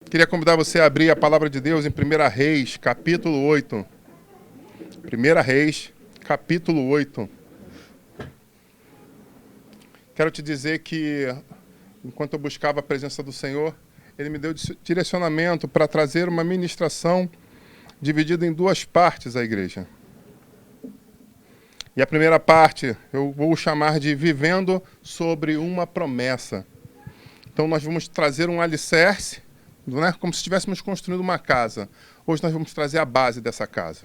Queria convidar você a abrir a palavra de Deus em 1 Reis, capítulo 8. 1 Reis, capítulo 8. Quero te dizer que, enquanto eu buscava a presença do Senhor, Ele me deu direcionamento para trazer uma ministração dividida em duas partes à igreja. E a primeira parte eu vou chamar de Vivendo sobre uma Promessa. Então nós vamos trazer um alicerce, né, como se estivéssemos construindo uma casa. Hoje nós vamos trazer a base dessa casa.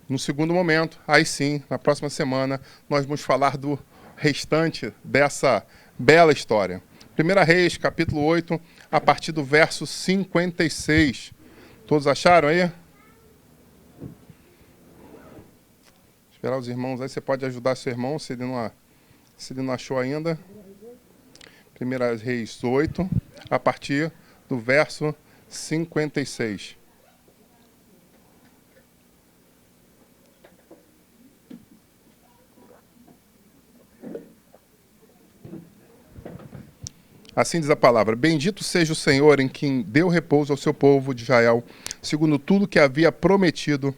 No segundo momento, aí sim, na próxima semana, nós vamos falar do restante dessa bela história. 1 Reis, capítulo 8, a partir do verso 56. Todos acharam aí? Esperar os irmãos aí, você pode ajudar seu irmão, se ele não achou ainda. 1 Reis 8, a partir do verso 56. Assim diz a palavra: Bendito seja o Senhor em quem deu repouso ao seu povo de Israel, segundo tudo que havia prometido.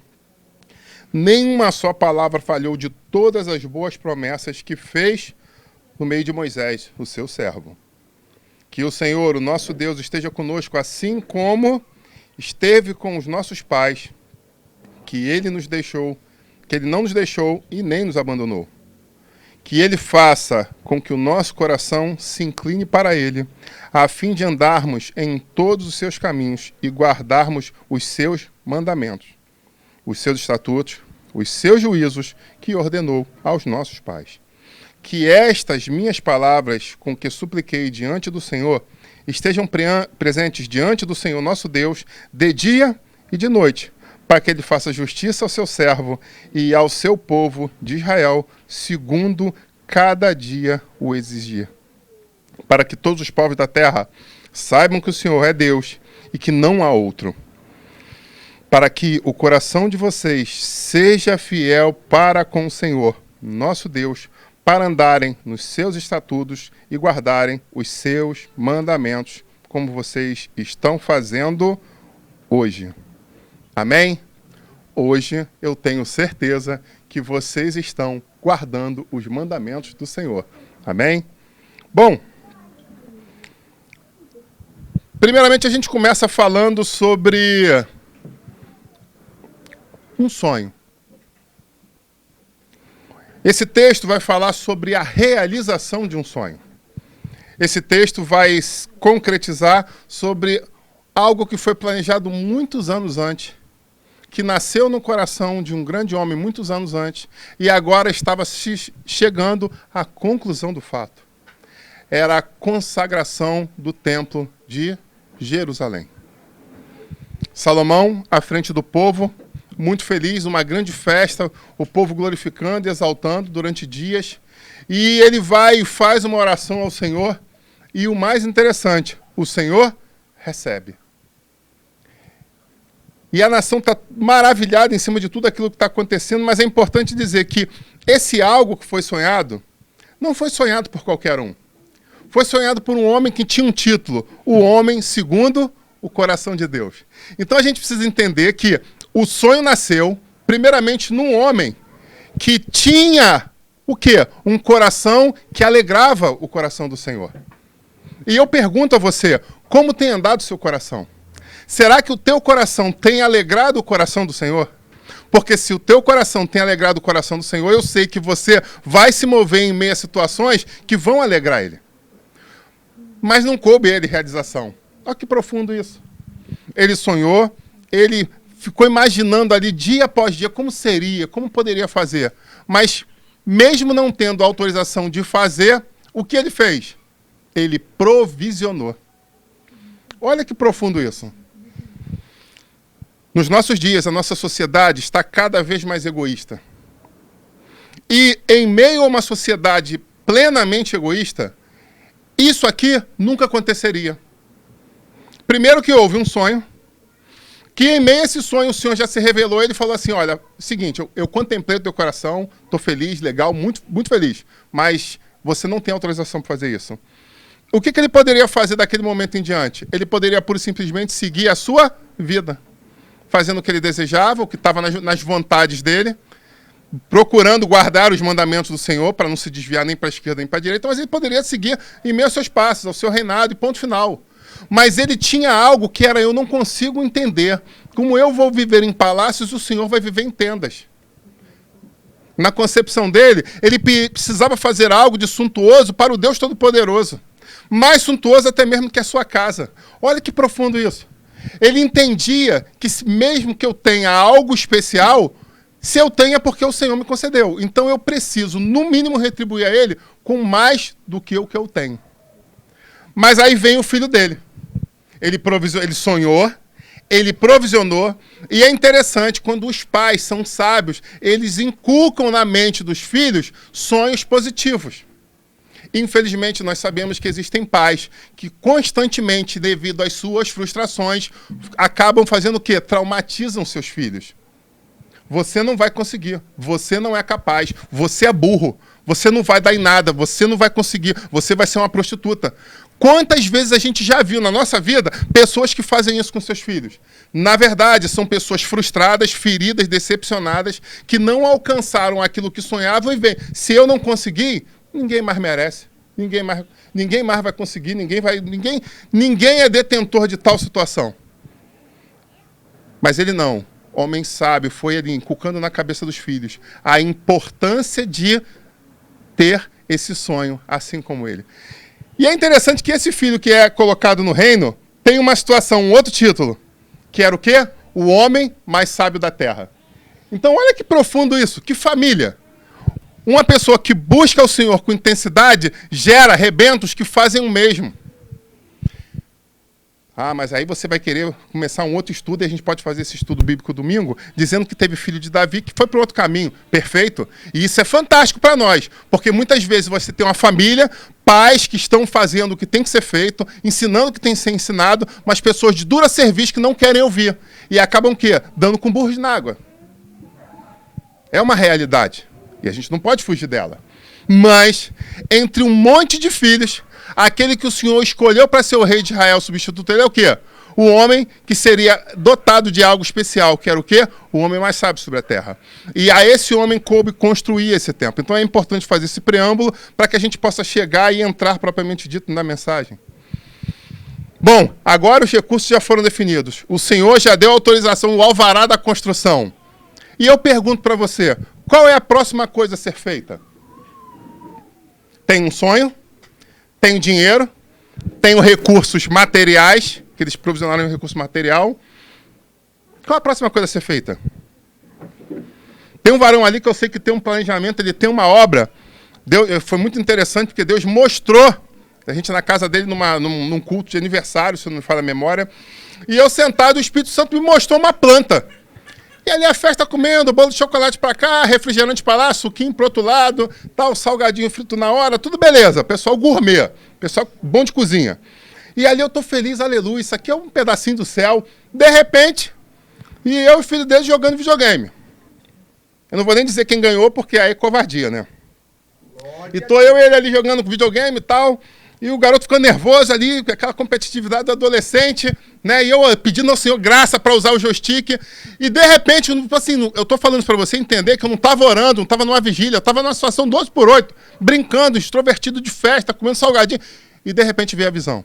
Nenhuma só palavra falhou de todas as boas promessas que fez no meio de Moisés, o seu servo. Que o Senhor, o nosso Deus, esteja conosco, assim como esteve com os nossos pais, que Ele não nos deixou e nem nos abandonou. Que Ele faça com que o nosso coração se incline para Ele, a fim de andarmos em todos os seus caminhos e guardarmos os seus mandamentos, os seus estatutos, os seus juízos que ordenou aos nossos pais. Que estas minhas palavras, com que supliquei diante do Senhor, estejam presentes diante do Senhor nosso Deus, de dia e de noite, para que Ele faça justiça ao seu servo e ao seu povo de Israel, segundo cada dia o exigir. Para que todos os povos da terra saibam que o Senhor é Deus e que não há outro. Para que o coração de vocês seja fiel para com o Senhor, nosso Deus, para andarem nos seus estatutos e guardarem os seus mandamentos, como vocês estão fazendo hoje. Amém? Hoje eu tenho certeza que vocês estão guardando os mandamentos do Senhor. Amém? Bom, primeiramente a gente começa falando sobre um sonho. Esse texto vai falar sobre a realização de um sonho. Esse texto vai concretizar sobre algo que foi planejado muitos anos antes, que nasceu no coração de um grande homem muitos anos antes e agora estava chegando à conclusão do fato. Era a consagração do templo de Jerusalém. Salomão, à frente do povo, muito feliz, uma grande festa, o povo glorificando e exaltando durante dias. E ele vai e faz uma oração ao Senhor. E o mais interessante, o Senhor recebe. E a nação está maravilhada em cima de tudo aquilo que está acontecendo, mas é importante dizer que esse algo que foi sonhado, não foi sonhado por qualquer um. Foi sonhado por um homem que tinha um título, o homem segundo o coração de Deus. Então a gente precisa entender que o sonho nasceu, primeiramente, num homem que tinha o quê? Um coração que alegrava o coração do Senhor. E eu pergunto a você, como tem andado o seu coração? Será que o teu coração tem alegrado o coração do Senhor? Porque se o teu coração tem alegrado o coração do Senhor, eu sei que você vai se mover em meio a situações que vão alegrar Ele. Mas não coube Ele realização. Olha que profundo isso. Ele sonhou, ele ficou imaginando ali dia após dia como seria, como poderia fazer. Mas, mesmo não tendo autorização de fazer, o que ele fez? Ele provisionou. Olha que profundo isso. Nos nossos dias, a nossa sociedade está cada vez mais egoísta. E, em meio a uma sociedade plenamente egoísta, isso aqui nunca aconteceria. Primeiro que houve um sonho, que em meio a esse sonho o Senhor já se revelou, Ele falou assim, olha, seguinte, eu contemplei o teu coração, estou feliz, legal, muito, muito feliz, mas você não tem autorização para fazer isso. o que ele poderia fazer daquele momento em diante? Ele poderia, pura e simplesmente, seguir a sua vida, fazendo o que ele desejava, o que estava nas vontades dele, procurando guardar os mandamentos do Senhor, para não se desviar nem para a esquerda nem para a direita, mas ele poderia seguir em meio aos seus passos, ao seu reinado e ponto final. Mas ele tinha algo que era: eu não consigo entender. Como eu vou viver em palácios, o Senhor vai viver em tendas. Na concepção dele, ele precisava fazer algo de suntuoso para o Deus Todo-Poderoso. Mais suntuoso até mesmo que a sua casa. Olha que profundo isso. Ele entendia que mesmo que eu tenha algo especial, se eu tenho é porque o Senhor me concedeu. Então eu preciso, no mínimo, retribuir a ele com mais do que o que eu tenho. Mas aí vem o filho dele. Ele sonhou, ele provisionou, e é interessante, quando os pais são sábios, eles inculcam na mente dos filhos sonhos positivos. Infelizmente, nós sabemos que existem pais que constantemente, devido às suas frustrações, acabam fazendo o quê? Traumatizam seus filhos. Você não vai conseguir, você não é capaz, você é burro, você não vai dar em nada, você não vai conseguir, você vai ser uma prostituta. Quantas vezes a gente já viu na nossa vida pessoas que fazem isso com seus filhos? Na verdade, são pessoas frustradas, feridas, decepcionadas, que não alcançaram aquilo que sonhavam e veem: se eu não conseguir, ninguém mais merece, ninguém mais vai conseguir, ninguém é detentor de tal situação. Mas ele não. Homem sábio, foi ali inculcando na cabeça dos filhos a importância de ter esse sonho, assim como ele. E é interessante que esse filho que é colocado no reino tem uma situação, um outro título, que era o quê? O homem mais sábio da terra. Então olha que profundo isso, que família. Uma pessoa que busca o Senhor com intensidade gera rebentos que fazem o mesmo. Ah, mas aí você vai querer começar um outro estudo, e a gente pode fazer esse estudo bíblico domingo, dizendo que teve filho de Davi que foi para outro caminho. Perfeito? E isso é fantástico para nós, porque muitas vezes você tem uma família, pais que estão fazendo o que tem que ser feito, ensinando o que tem que ser ensinado, mas pessoas de dura serviço que não querem ouvir. E acabam o quê? Dando com burros na água. É uma realidade. E a gente não pode fugir dela. Mas, entre um monte de filhos, aquele que o Senhor escolheu para ser o rei de Israel, substituto dele, é o quê? O homem que seria dotado de algo especial, que era o quê? O homem mais sábio sobre a terra. E a esse homem coube construir esse templo. Então é importante fazer esse preâmbulo para que a gente possa chegar e entrar propriamente dito na mensagem. Bom, agora os recursos já foram definidos. O Senhor já deu autorização, o alvará da construção. E eu pergunto para você, qual é a próxima coisa a ser feita? Tem um sonho, tem dinheiro, tem recursos materiais, que eles provisionaram um recurso material. Qual é a próxima coisa a ser feita? Tem um varão ali que eu sei que tem um planejamento, ele tem uma obra. Foi muito interessante, porque Deus mostrou, a gente na casa dele, num culto de aniversário, se não me falha a memória, e eu sentado, o Espírito Santo me mostrou uma planta. E ali a festa comendo, bolo de chocolate para cá, refrigerante para lá, suquinho para outro lado, tal, salgadinho frito na hora, tudo beleza. Pessoal gourmet, pessoal bom de cozinha. E ali eu tô feliz, aleluia, isso aqui é um pedacinho do céu. De repente, e eu e o filho dele jogando videogame. Eu não vou nem dizer quem ganhou, porque aí é covardia, né? E tô eu e ele ali jogando videogame e tal, e o garoto ficando nervoso ali, com aquela competitividade do adolescente, né? E eu pedindo ao Senhor graça para usar o joystick. E de repente, assim, eu tô falando para você entender que eu não estava orando, não estava numa vigília, eu estava numa situação 12/8, brincando, extrovertido de festa, comendo salgadinho. E de repente veio a visão.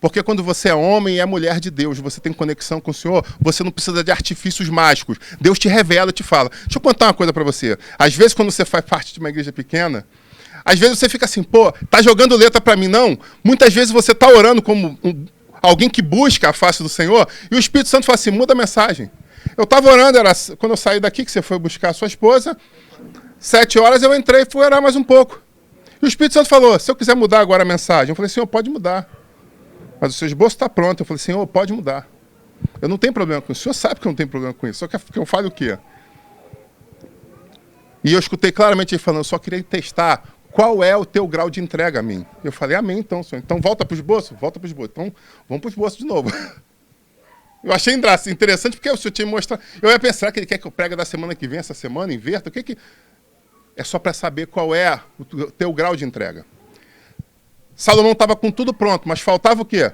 Porque quando você é homem e é mulher de Deus, você tem conexão com o Senhor, você não precisa de artifícios mágicos. Deus te revela, te fala. Deixa eu contar uma coisa para você. Às vezes, quando você faz parte de uma igreja pequena, às vezes você fica assim, pô, tá jogando letra para mim, não? Muitas vezes você tá orando como alguém que busca a face do Senhor, e o Espírito Santo fala assim, muda a mensagem. Eu estava orando, quando eu saí daqui, que você foi buscar a sua esposa, 7 horas eu entrei e fui orar mais um pouco. E o Espírito Santo falou, se eu quiser mudar agora a mensagem, eu falei, Senhor, pode mudar. Mas o seu esboço está pronto. Eu falei, Senhor, pode mudar. Eu não tenho problema com isso. O Senhor sabe que eu não tenho problema com isso. Só que eu fale o quê? E eu escutei claramente ele falando, eu só queria testar qual é o teu grau de entrega a mim. Eu falei, amém, então, Senhor. Então volta para o esboço? Volta para o esboço. Então vamos para o esboço de novo. Eu achei interessante porque o Senhor tinha mostrado. Eu ia pensar que ele quer que eu pregue da semana que vem, essa semana, inverta. O que que... É só para saber qual é o teu grau de entrega. Salomão estava com tudo pronto, mas faltava o quê?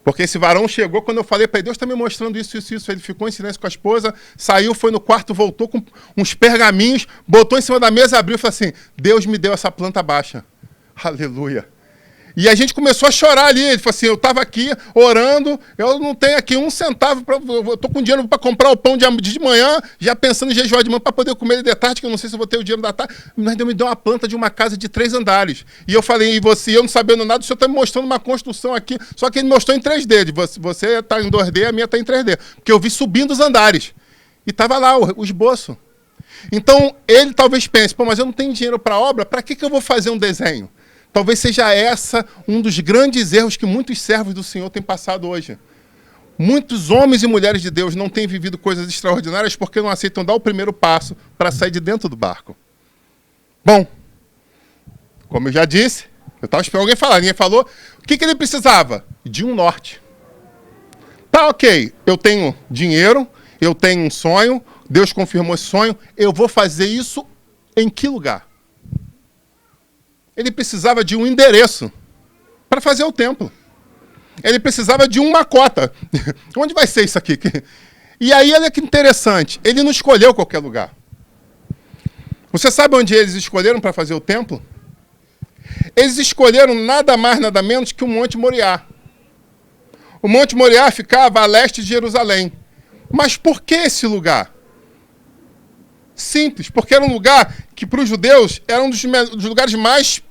Porque esse varão chegou, quando eu falei para ele, Deus está me mostrando isso. Ele ficou em silêncio com a esposa, saiu, foi no quarto, voltou com uns pergaminhos, botou em cima da mesa, abriu e falou assim, Deus me deu essa planta baixa. Aleluia. E a gente começou a chorar ali. Ele falou assim, eu estava aqui orando, eu não tenho aqui um centavo, eu estou com dinheiro para comprar o pão de manhã, já pensando em jejuar de manhã para poder comer ele de tarde, que eu não sei se eu vou ter o dinheiro da tarde. Mas Deus me deu uma planta de uma casa de 3 andares. E eu falei, e você, eu não sabendo nada, o senhor está me mostrando uma construção aqui, só que ele me mostrou em 3D. Você está em 2D, a minha está em 3D. Porque eu vi subindo os andares. E estava lá o esboço. Então, ele talvez pense, pô, mas eu não tenho dinheiro para obra, para que eu vou fazer um desenho? Talvez seja essa um dos grandes erros que muitos servos do Senhor têm passado hoje. Muitos homens e mulheres de Deus não têm vivido coisas extraordinárias porque não aceitam dar o primeiro passo para sair de dentro do barco. Bom, como eu já disse, eu estava esperando alguém falar, ninguém falou. O que ele precisava? De um norte. Tá, ok, eu tenho dinheiro, eu tenho um sonho, Deus confirmou esse sonho, eu vou fazer isso em que lugar? Ele precisava de um endereço para fazer o templo. Ele precisava de uma cota. Onde vai ser isso aqui? E aí, olha que interessante, ele não escolheu qualquer lugar. Você sabe onde eles escolheram para fazer o templo? Eles escolheram nada mais, nada menos que o Monte Moriá. O Monte Moriá ficava a leste de Jerusalém. Mas por que esse lugar? Simples, porque era um lugar que para os judeus era um dos lugares mais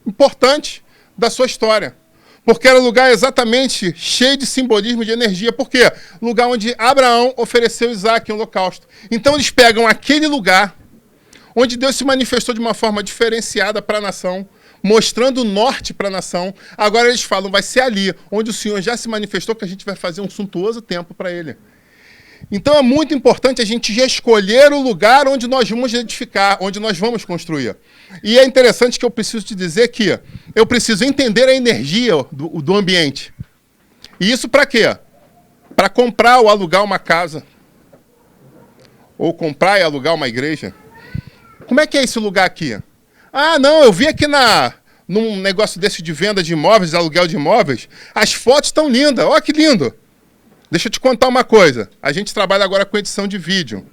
importantes da sua história. Porque era um lugar exatamente cheio de simbolismo e de energia. Por quê? Lugar onde Abraão ofereceu Isaac em holocausto. Então eles pegam aquele lugar onde Deus se manifestou de uma forma diferenciada para a nação, mostrando o norte para a nação. Agora eles falam, vai ser ali, onde o Senhor já se manifestou, que a gente vai fazer um suntuoso templo para ele. Então é muito importante a gente já escolher o lugar onde nós vamos edificar, onde nós vamos construir. E é interessante que eu preciso te dizer que eu preciso entender a energia do ambiente. E isso para quê? Para comprar ou alugar uma casa. Ou comprar e alugar uma igreja. Como é que é esse lugar aqui? Ah, não, eu vi aqui num negócio desse de venda de imóveis, aluguel de imóveis, as fotos estão lindas, olha que lindo. Deixa eu te contar uma coisa. A gente trabalha agora com edição de vídeo.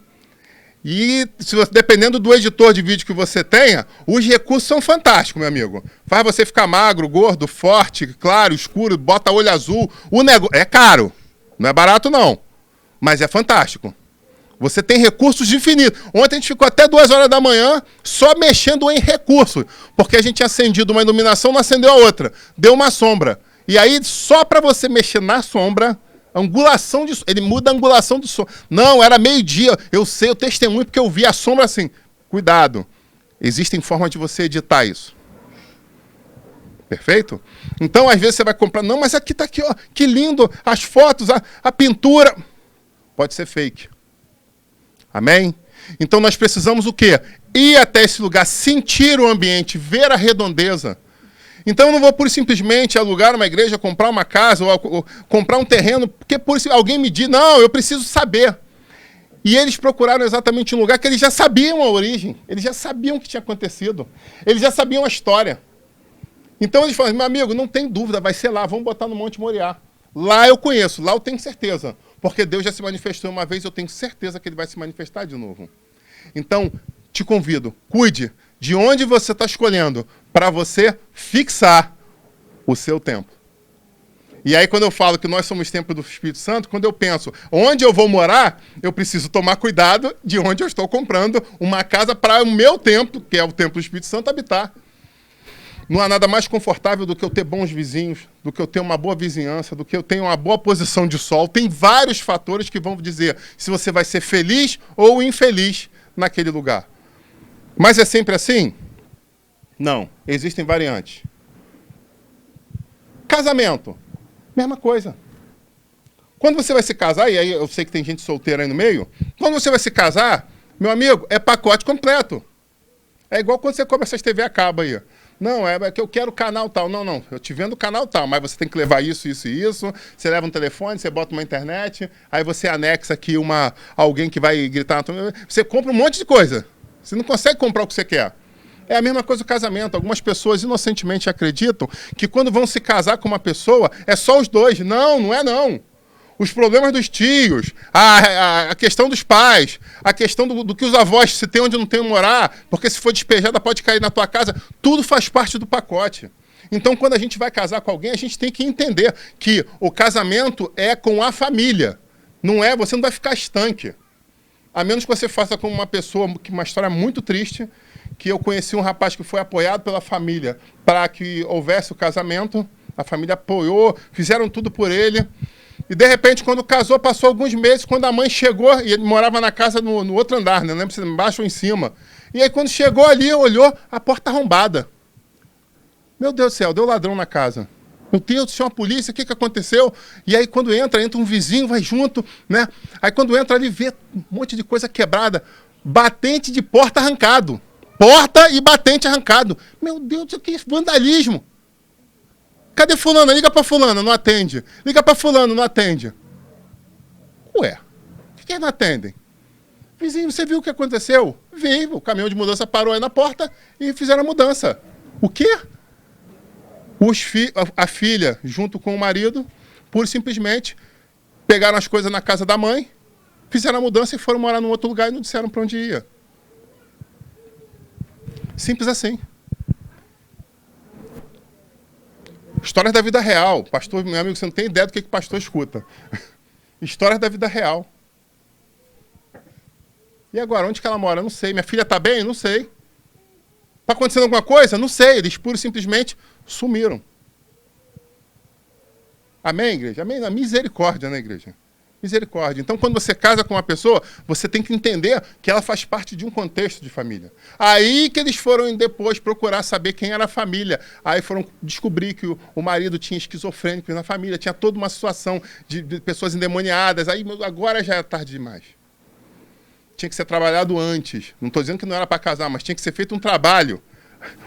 E dependendo do editor de vídeo que você tenha, os recursos são fantásticos, meu amigo. Faz você ficar magro, gordo, forte, claro, escuro, bota olho azul. O negócio é caro. Não é barato, não. Mas é fantástico. Você tem recursos infinitos. Ontem a gente ficou até 2 horas da manhã só mexendo em recursos. Porque a gente tinha acendido uma iluminação, não acendeu a outra. Deu uma sombra. E aí, só para você mexer na sombra... Angulação de... Ele muda a angulação do som. Não, era meio-dia. Eu sei, eu testemunho porque eu vi a sombra assim. Cuidado. Existem formas de você editar isso. Perfeito? Então, às vezes você vai comprar... Não, mas aqui tá aqui, ó. Que lindo. As fotos, a pintura. Pode ser fake. Amém? Então, nós precisamos o quê? Ir até esse lugar, sentir o ambiente, ver a redondeza. Então eu não vou pura e simplesmente alugar uma igreja, comprar uma casa ou comprar um terreno, porque alguém me diz, não, eu preciso saber. E eles procuraram exatamente um lugar que eles já sabiam a origem, eles já sabiam o que tinha acontecido, eles já sabiam a história. Então eles falaram, meu amigo, não tem dúvida, vai ser lá, vamos botar no Monte Moriá. Lá eu conheço, lá eu tenho certeza, porque Deus já se manifestou uma vez, eu tenho certeza que ele vai se manifestar de novo. Então, te convido, cuide de onde você está escolhendo para você fixar o seu templo. E aí, quando eu falo que nós somos templo do Espírito Santo, quando eu penso onde eu vou morar, eu preciso tomar cuidado de onde eu estou comprando uma casa para o meu templo, que é o templo do Espírito Santo, habitar. Não há nada mais confortável do que eu ter bons vizinhos, do que eu ter uma boa vizinhança, do que eu ter uma boa posição de sol. Tem vários fatores que vão dizer se você vai ser feliz ou infeliz naquele lugar. Mas é sempre assim? Não, existem variantes. Casamento, mesma coisa. Quando você vai se casar, e aí eu sei que tem gente solteira aí no meio, quando você vai se casar, meu amigo, é pacote completo. É igual quando você compra essas TV a cabo aí. Não, é que eu quero o canal tal. Não, não, eu te vendo o canal tal, mas você tem que levar isso, isso e isso. Você leva um telefone, você bota uma internet, aí você anexa aqui alguém que vai gritar na tua... Você compra um monte de coisa. Você não consegue comprar o que você quer. É a mesma coisa do casamento. Algumas pessoas inocentemente acreditam que quando vão se casar com uma pessoa, é só os dois. Não, não é não. Os problemas dos tios, a questão dos pais, a questão do que os avós, se tem onde não tem onde morar, porque se for despejada pode cair na tua casa, tudo faz parte do pacote. Então, quando a gente vai casar com alguém, a gente tem que entender que o casamento é com a família. Não é, você não vai ficar estanque. A menos que você faça com uma pessoa, uma história muito triste, que eu conheci um rapaz que foi apoiado pela família para que houvesse o casamento, a família apoiou, fizeram tudo por ele, e de repente, quando casou, passou alguns meses, quando a mãe chegou, e ele morava na casa no outro andar, né? Não lembro se embaixo ou em cima, e aí quando chegou ali, olhou, a porta arrombada. Meu Deus do céu, deu ladrão na casa. Meu Deus do céu, a polícia, o que aconteceu? E aí quando entra um vizinho, vai junto, né? Aí quando entra ali, vê um monte de coisa quebrada, batente de porta arrancado. Porta e batente arrancado. Meu Deus do céu, que vandalismo. Cadê fulana? Liga pra fulana, não atende. Liga pra fulano, não atende. Ué, por que não atendem? Vizinho, você viu o que aconteceu? Vi, o caminhão de mudança parou aí na porta e fizeram a mudança. O quê? A filha, junto com o marido, pura e simplesmente, pegaram as coisas na casa da mãe, fizeram a mudança e foram morar num outro lugar e não disseram para onde ia. Simples assim. Histórias da vida real. Pastor, meu amigo, você não tem ideia do que o pastor escuta. Histórias da vida real. E agora, onde que ela mora? Não sei. Minha filha está bem? Não sei. Está acontecendo alguma coisa? Não sei. Eles pura e simplesmente sumiram. Amém, igreja? Amém? Misericórdia, né, igreja? Misericórdia. Então, quando você casa com uma pessoa, você tem que entender que ela faz parte de um contexto de família. Aí que eles foram depois procurar saber quem era a família. Aí foram descobrir que o marido tinha esquizofrênico na família, tinha toda uma situação de pessoas endemoniadas. Aí agora já é tarde demais. Tinha que ser trabalhado antes. Não estou dizendo que não era para casar, mas tinha que ser feito um trabalho,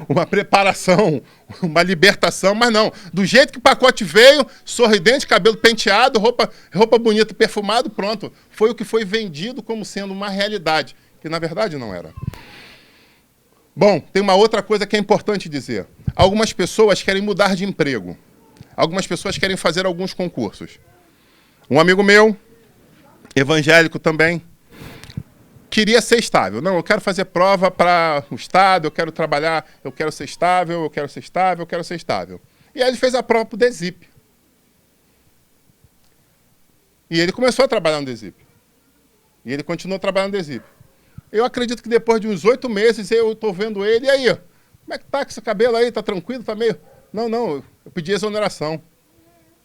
uma preparação, uma libertação, mas não. Do jeito que o pacote veio, sorridente, cabelo penteado, roupa bonita, perfumado, pronto. Foi o que foi vendido como sendo uma realidade, que na verdade não era. Bom, tem uma outra coisa que é importante dizer. Algumas pessoas querem mudar de emprego. Algumas pessoas querem fazer alguns concursos. Um amigo meu, evangélico também, queria ser estável. Não, eu quero fazer prova para o Estado, eu quero trabalhar, eu quero ser estável, eu quero ser estável, eu quero ser estável. E aí ele fez a prova para o DESIP. E ele começou a trabalhar no DESIP. E ele continuou trabalhando no DESIP. Eu acredito que depois de uns 8 meses eu estou vendo ele, e aí, como é que tá com esse cabelo aí? Tá tranquilo? Tá meio... Não, eu pedi exoneração.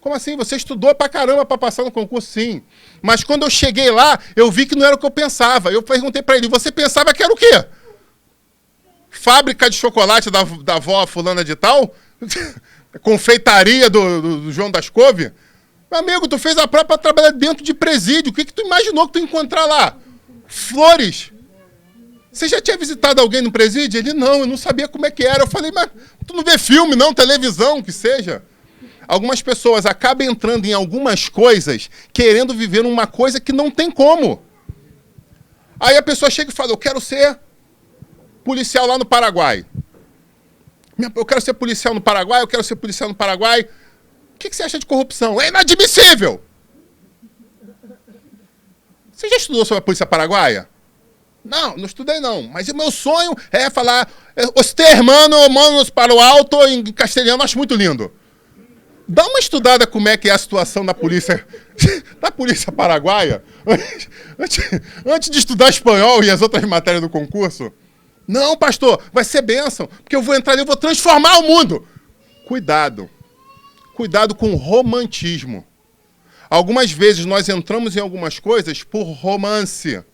Como assim? Você estudou pra caramba pra passar no concurso? Sim. Mas quando eu cheguei lá, eu vi que não era o que eu pensava. Eu perguntei pra ele, você pensava que era o quê? Fábrica de chocolate da avó fulana de tal? Confeitaria do João das Couve? Meu amigo, tu fez a prova pra trabalhar dentro de presídio. O que tu imaginou que tu ia encontrar lá? Flores. Você já tinha visitado alguém no presídio? Ele, não, eu não sabia como é que era. Eu falei, mas tu não vê filme, não? Televisão, que seja. Algumas pessoas acabam entrando em algumas coisas, querendo viver uma coisa que não tem como. Aí a pessoa chega e fala, eu quero ser policial lá no Paraguai. Eu quero ser policial no Paraguai, eu quero ser policial no Paraguai. O que você acha de corrupção? É inadmissível! Você já estudou sobre a polícia paraguaia? Não, não estudei não. Mas o meu sonho é falar os hermanos, manos para o alto em castelhano, acho muito lindo. Dá uma estudada como é que é a situação da polícia paraguaia, antes de estudar espanhol e as outras matérias do concurso. Não, pastor, vai ser bênção, porque eu vou entrar ali e vou transformar o mundo. Cuidado. Cuidado com o romantismo. Algumas vezes nós entramos em algumas coisas por romance,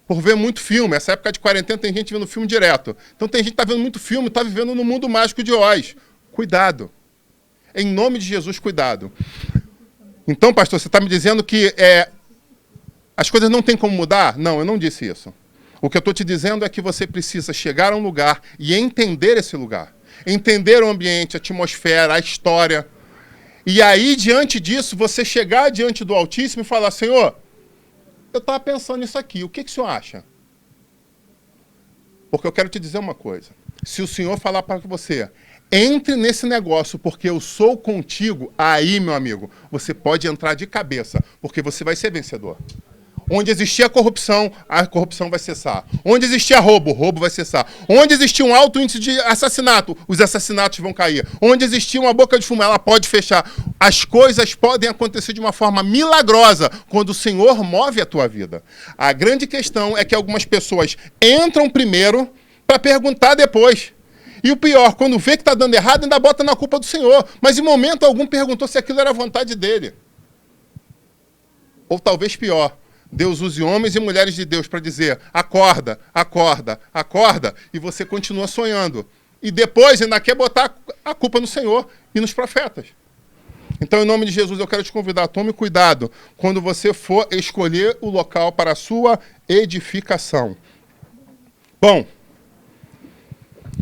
por ver muito filme. Essa época de quarentena tem gente vendo filme direto. Então tem gente que está vendo muito filme, está vivendo no mundo mágico de Oz. Cuidado. Em nome de Jesus, cuidado. Então, pastor, você está me dizendo que as coisas não têm como mudar? Não, eu não disse isso. O que eu estou te dizendo é que você precisa chegar a um lugar e entender esse lugar. Entender o ambiente, a atmosfera, a história. E aí, diante disso, você chegar diante do Altíssimo e falar, Senhor, eu estava pensando nisso aqui, o que o senhor acha? Porque eu quero te dizer uma coisa. Se o Senhor falar para você, entre nesse negócio porque eu sou contigo, aí, meu amigo, você pode entrar de cabeça, porque você vai ser vencedor. Onde existia a corrupção vai cessar. Onde existia roubo, o roubo vai cessar. Onde existia um alto índice de assassinato, os assassinatos vão cair. Onde existia uma boca de fumo, ela pode fechar. As coisas podem acontecer de uma forma milagrosa quando o Senhor move a tua vida. A grande questão é que algumas pessoas entram primeiro para perguntar depois. E o pior, quando vê que está dando errado, ainda bota na culpa do Senhor. Mas em momento algum perguntou se aquilo era vontade dele. Ou talvez pior, Deus use homens e mulheres de Deus para dizer, acorda, acorda, acorda, e você continua sonhando. E depois ainda quer botar a culpa no Senhor e nos profetas. Então, em nome de Jesus, eu quero te convidar, tome cuidado quando você for escolher o local para a sua edificação. Bom,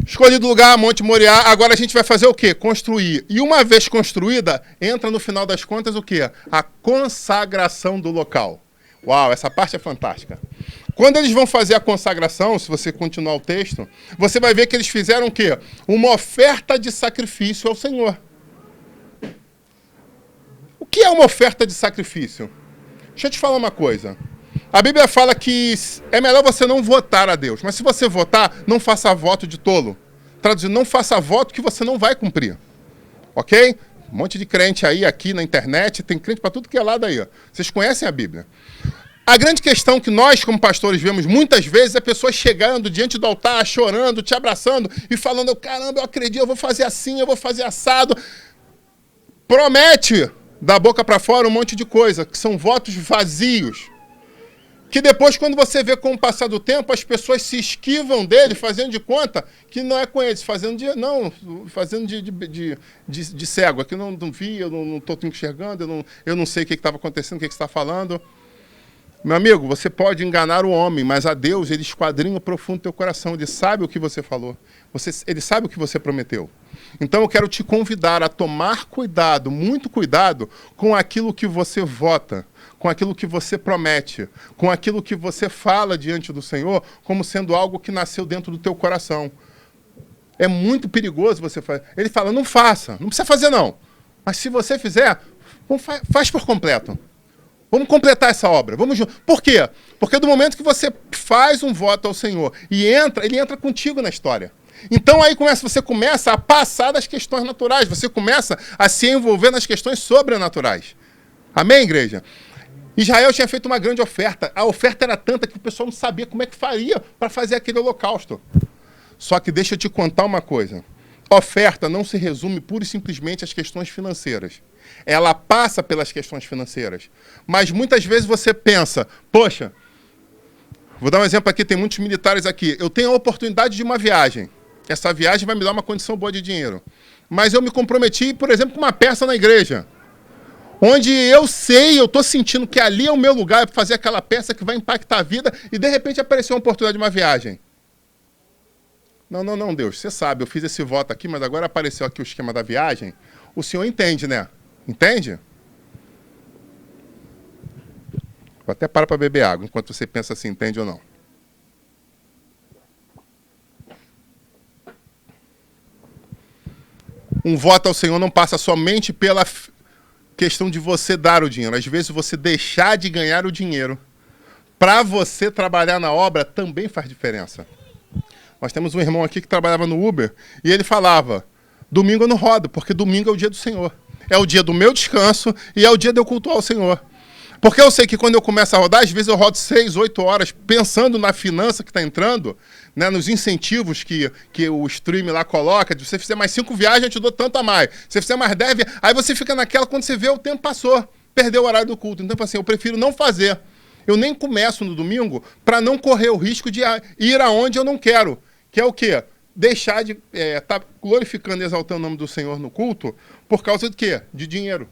escolhido o lugar, Monte Moriá, agora a gente vai fazer o quê? Construir. E uma vez construída, entra no final das contas o quê? A consagração do local. Uau, essa parte é fantástica. Quando eles vão fazer a consagração, se você continuar o texto, você vai ver que eles fizeram o quê? Uma oferta de sacrifício ao Senhor. O que é uma oferta de sacrifício? Deixa eu te falar uma coisa. A Bíblia fala que é melhor você não votar a Deus, mas se você votar, não faça voto de tolo. Traduzindo, não faça voto que você não vai cumprir. Ok? Um monte de crente aí, aqui na internet, tem crente para tudo que é lado aí. Ó. Vocês conhecem a Bíblia. A grande questão que nós, como pastores, vemos muitas vezes é pessoas chegando diante do altar, chorando, te abraçando e falando, caramba, eu acredito, eu vou fazer assim, eu vou fazer assado. Promete da boca para fora um monte de coisa, que são votos vazios. Que depois, quando você vê com o passar do tempo, as pessoas se esquivam dele, fazendo de conta que não é com eles, fazendo de cego. Aqui não vi, eu não estou enxergando, eu não sei o que estava acontecendo, o que você está falando. Meu amigo, você pode enganar o homem, mas a Deus, ele esquadrinha o profundo do teu coração, ele sabe o que você falou, ele sabe o que você prometeu. Então eu quero te convidar a tomar cuidado, muito cuidado, com aquilo que você vota, com aquilo que você promete, com aquilo que você fala diante do Senhor, como sendo algo que nasceu dentro do teu coração. É muito perigoso você fazer. Ele fala, não faça, não precisa fazer não. Mas se você fizer, faz por completo. Vamos completar essa obra. Vamos junto. Por quê? Porque do momento que você faz um voto ao Senhor e ele entra contigo na história. Então aí você começa a passar das questões naturais, você começa a se envolver nas questões sobrenaturais. Amém, igreja? Israel tinha feito uma grande oferta. A oferta era tanta que o pessoal não sabia como é que faria para fazer aquele holocausto. Só que deixa eu te contar uma coisa. Oferta não se resume pura e simplesmente às questões financeiras. Ela passa pelas questões financeiras. Mas muitas vezes você pensa, poxa, vou dar um exemplo aqui, tem muitos militares aqui. Eu tenho a oportunidade de uma viagem. Essa viagem vai me dar uma condição boa de dinheiro. Mas eu me comprometi, por exemplo, com uma peça na igreja. Onde eu estou sentindo que ali é o meu lugar para fazer aquela peça que vai impactar a vida e de repente apareceu uma oportunidade de uma viagem. Não, Deus, você sabe, eu fiz esse voto aqui, mas agora apareceu aqui o esquema da viagem. O senhor entende, né? Entende? Vou até parar para beber água, enquanto você pensa se entende ou não. Um voto ao Senhor não passa somente pela questão de você dar o dinheiro. Às vezes você deixar de ganhar o dinheiro para você trabalhar na obra também faz diferença. Nós temos um irmão aqui que trabalhava no Uber e ele falava, domingo eu não rodo, porque domingo é o dia do Senhor. É o dia do meu descanso e é o dia de eu cultuar o Senhor. Porque eu sei que quando eu começo a rodar, às vezes eu rodo 6, 8 horas pensando na finança que está entrando, né, nos incentivos que o stream lá coloca. Se você fizer mais 5 viagens, eu te dou tanto a mais. Se você fizer mais 10, aí você fica naquela, quando você vê, o tempo passou. Perdeu o horário do culto. Então, assim, eu prefiro não fazer. Eu nem começo no domingo para não correr o risco de ir aonde eu não quero. Que é o quê? Deixar de estar glorificando e exaltando o nome do Senhor no culto por causa de quê? De dinheiro.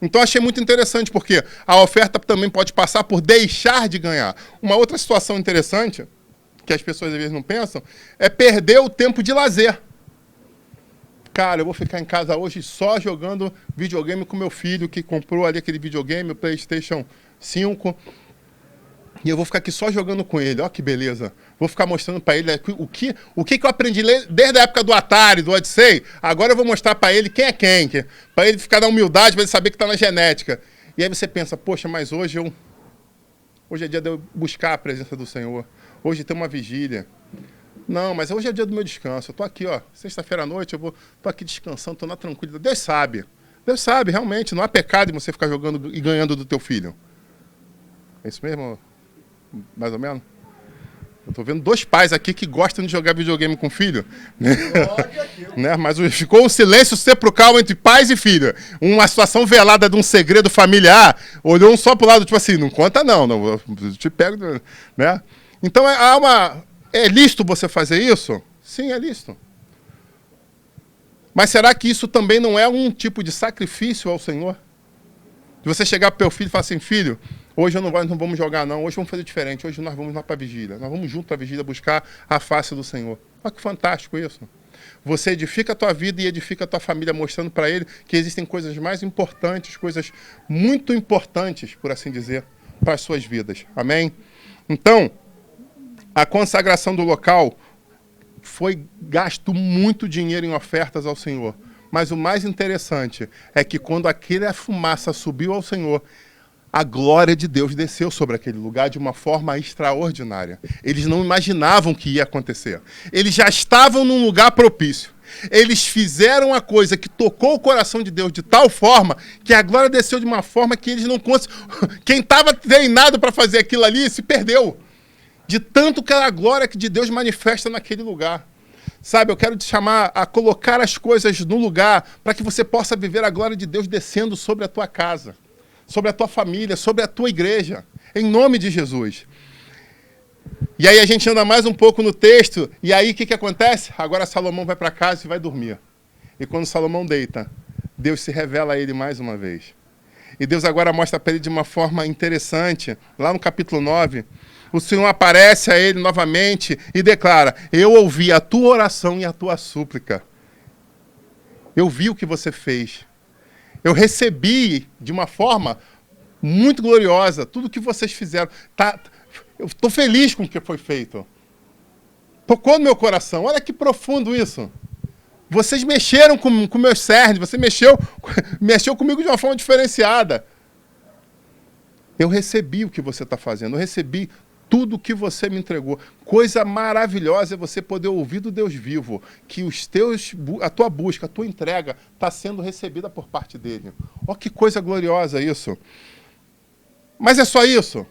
Então achei muito interessante, porque a oferta também pode passar por deixar de ganhar. Uma outra situação interessante, que as pessoas às vezes não pensam, é perder o tempo de lazer. Cara, eu vou ficar em casa hoje só jogando videogame com meu filho, que comprou ali aquele videogame, o PlayStation 5. E eu vou ficar aqui só jogando com ele. Ó que beleza. Vou ficar mostrando para ele o que eu aprendi desde a época do Atari, do Odyssey. Agora eu vou mostrar para ele quem é quem. Para ele ficar na humildade, para ele saber que está na genética. E aí você pensa, poxa, mas hoje é dia de eu buscar a presença do Senhor. Hoje tem uma vigília. Não, mas hoje é dia do meu descanso. Eu tô aqui, ó, sexta-feira à noite, tô aqui descansando, tô na tranquilidade. Deus sabe, realmente, não há pecado em você ficar jogando e ganhando do teu filho. É isso mesmo? Mais ou menos? Eu tô vendo 2 pais aqui que gostam de jogar videogame com filho. Né? Mas ficou um silêncio sepulcral entre pais e filho. Uma situação velada de um segredo familiar. Olhou um só pro lado, tipo assim, não conta não eu te pego, né? Então é lícito você fazer isso? Sim, é lícito. Mas será que isso também não é um tipo de sacrifício ao Senhor? De você chegar pro teu filho e falar assim, filho, hoje não vamos jogar não, hoje vamos fazer diferente, hoje nós vamos lá para a vigília, nós vamos junto para a vigília buscar a face do Senhor. Olha que fantástico isso. Você edifica a tua vida e edifica a tua família, mostrando para ele que existem coisas mais importantes, coisas muito importantes, por assim dizer, para as suas vidas. Amém? Então, a consagração do local foi gasto muito dinheiro em ofertas ao Senhor. Mas o mais interessante é que quando aquela fumaça subiu ao Senhor, a glória de Deus desceu sobre aquele lugar de uma forma extraordinária. Eles não imaginavam que ia acontecer. Eles já estavam num lugar propício. Eles fizeram a coisa que tocou o coração de Deus de tal forma que a glória desceu de uma forma que eles não conseguiam. Quem estava treinado para fazer aquilo ali se perdeu. De tanto que a glória de Deus manifesta naquele lugar. Sabe, eu quero te chamar a colocar as coisas no lugar para que você possa viver a glória de Deus descendo sobre a tua casa, sobre a tua família, sobre a tua igreja, em nome de Jesus. E aí a gente anda mais um pouco no texto, e aí o que acontece? Agora Salomão vai para casa e vai dormir. E quando Salomão deita, Deus se revela a ele mais uma vez. E Deus agora mostra para ele de uma forma interessante, lá no capítulo 9, o Senhor aparece a ele novamente e declara, eu ouvi a tua oração e a tua súplica. Eu vi o que você fez. Eu recebi de uma forma muito gloriosa tudo o que vocês fizeram. Eu estou feliz com o que foi feito. Tocou no meu coração. Olha que profundo isso. Vocês mexeram com meus cernes, você mexeu comigo de uma forma diferenciada. Eu recebi o que você está fazendo, eu recebi tudo o que você me entregou. Coisa maravilhosa é você poder ouvir do Deus vivo, que a tua busca, a tua entrega está sendo recebida por parte dele. Olha que coisa gloriosa isso. Mas é só isso?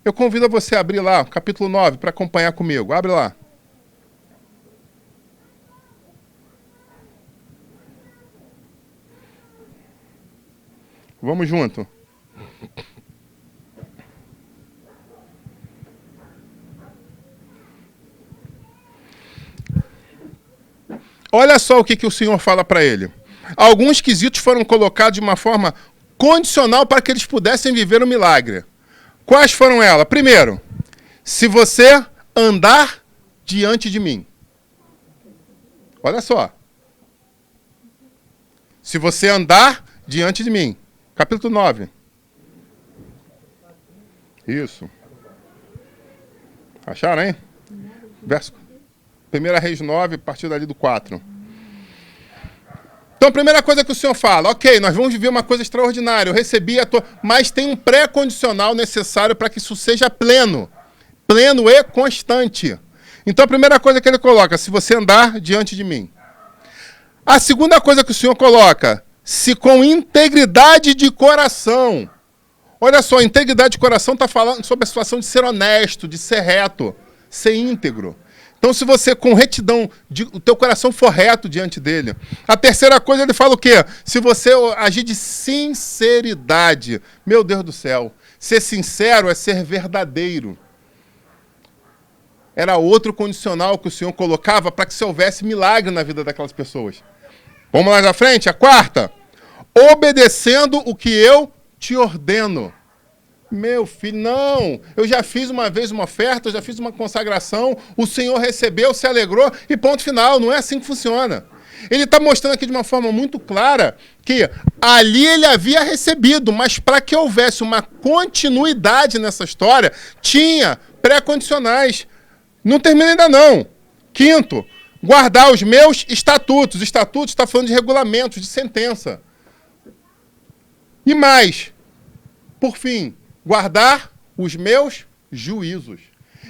Eu convido você a abrir lá, capítulo 9, para acompanhar comigo. Abre lá. Vamos junto. Olha só o que o Senhor fala para ele. Alguns quesitos foram colocados de uma forma condicional para que eles pudessem viver o milagre. Quais foram elas? Primeiro, se você andar diante de mim. Olha só. Se você andar diante de mim. Capítulo 9. Isso. Acharam, hein? Verso 1 Reis 9, a partir dali do 4. Então, a primeira coisa que o Senhor fala, ok, nós vamos viver uma coisa extraordinária, eu recebi a tua... Mas tem um pré-condicional necessário para que isso seja pleno. Pleno e constante. Então, a primeira coisa que ele coloca, se você andar diante de mim. A segunda coisa que o Senhor coloca, se com integridade de coração. Olha só, integridade de coração está falando sobre a situação de ser honesto, de ser reto, ser íntegro. Então, se você, com retidão, o teu coração for reto diante dele. A terceira coisa, ele fala o quê? Se você agir de sinceridade. Meu Deus do céu. Ser sincero é ser verdadeiro. Era outro condicional que o Senhor colocava para que se houvesse milagre na vida daquelas pessoas. Vamos lá na frente? A quarta. Obedecendo o que eu te ordeno. Meu filho, não, eu já fiz uma vez uma oferta, eu já fiz uma consagração, o Senhor recebeu, se alegrou e ponto final, não é assim que funciona. Ele está mostrando aqui de uma forma muito clara que ali ele havia recebido, mas para que houvesse uma continuidade nessa história, tinha pré-condicionais. Não termina ainda não. Quinto, guardar os meus estatutos. Estatutos está falando de regulamentos, de sentença. E mais, por fim, guardar os meus juízos.